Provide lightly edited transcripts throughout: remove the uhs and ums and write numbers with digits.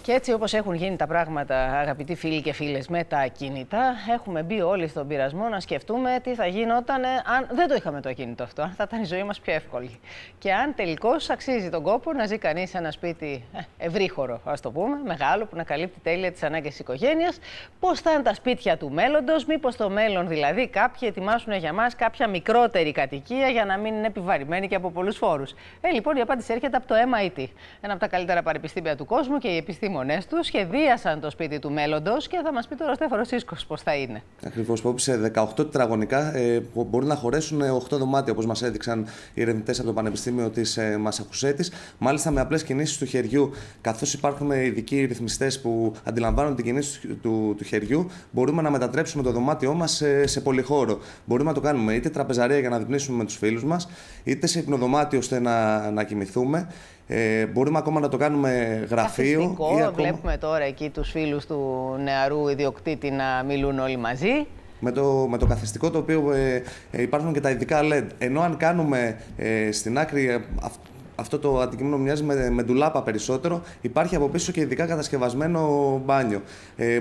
Και έτσι όπως έχουν γίνει τα πράγματα, αγαπητοί φίλοι και φίλες, με τα ακίνητα, έχουμε μπει όλοι στον πειρασμό να σκεφτούμε τι θα γινόταν αν δεν το είχαμε το ακίνητο αυτό, αν θα ήταν η ζωή μας πιο εύκολη. Και αν τελικώς αξίζει τον κόπο να ζει κανείς σε ένα σπίτι ευρύχωρο, ας το πούμε, μεγάλο, που να καλύπτει τέλεια τις ανάγκες της οικογένειας, πώς θα είναι τα σπίτια του μέλλοντος, μήπως στο μέλλον δηλαδή κάποιοι ετοιμάσουν για μας κάποια μικρότερη κατοικία για να μην είναι επιβαρημένοι και από πολλούς φόρους. Λοιπόν, η απάντηση έρχεται από το MIT, ένα από τα καλύτερα πανεπιστήμια του κόσμου, και οι επιστήμονες του σχεδίασαν το σπίτι του μέλλοντος και θα μας πει τώρα ο Στέφανος Σίσκος πώς θα είναι. Ακριβώς, που σε 18 τετραγωνικά μπορούν να χωρέσουν 8 δωμάτια, όπως μας έδειξαν οι ερευνητές από το Πανεπιστήμιο της Μασαχουσέτης. Μάλιστα με απλές κινήσεις του χεριού, καθώς υπάρχουν ειδικοί ρυθμιστές που αντιλαμβάνονται την κινήση του χεριού, μπορούμε να μετατρέψουμε το δωμάτιό μας σε πολυχώρο. Μπορούμε να το κάνουμε είτε τραπεζαρία για να δείπνήσουμε με τους φίλους μας, είτε σε υπνοδωμάτιο ώστε να κοιμηθούμε. Μπορούμε ακόμα να το κάνουμε γραφείο. Βλέπουμε τώρα εκεί τους φίλους του νεαρού ιδιοκτήτη να μιλούν όλοι μαζί. Με το καθιστικό, το οποίο υπάρχουν και τα ειδικά LED. Ενώ αν κάνουμε στην άκρη αυτό το αντικείμενο μοιάζει με ντουλάπα περισσότερο, υπάρχει από πίσω και ειδικά κατασκευασμένο μπάνιο.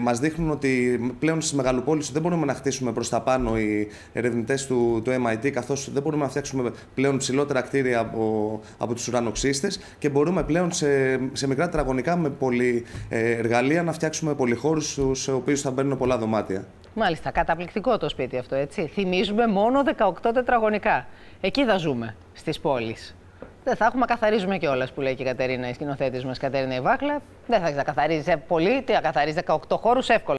Μας δείχνουν ότι πλέον στις μεγαλοπόλεις δεν μπορούμε να χτίσουμε προς τα πάνω οι ερευνητές του MIT, καθώς δεν μπορούμε να φτιάξουμε πλέον ψηλότερα κτίρια από τους ουρανοξύστες, και μπορούμε πλέον σε μικρά τετραγωνικά με εργαλεία να φτιάξουμε πολυχώρους, στους οποίους θα μπαίνουν πολλά δωμάτια. Μάλιστα, καταπληκτικό το σπίτι αυτό, έτσι. Θυμίζουμε μόνο 18 τετραγωνικά. Εκεί θα ζούμε, στις πόλεις. Δεν θα έχουμε, καθαρίζουμε κιόλας, που λέει και η Κατερίνα, η σκηνοθέτης μας, Κατερίνα Ιβάκλα. Δεν θα καθαρίζει πολύ, τι θα καθαρίζει 18 χώρους, εύκολα.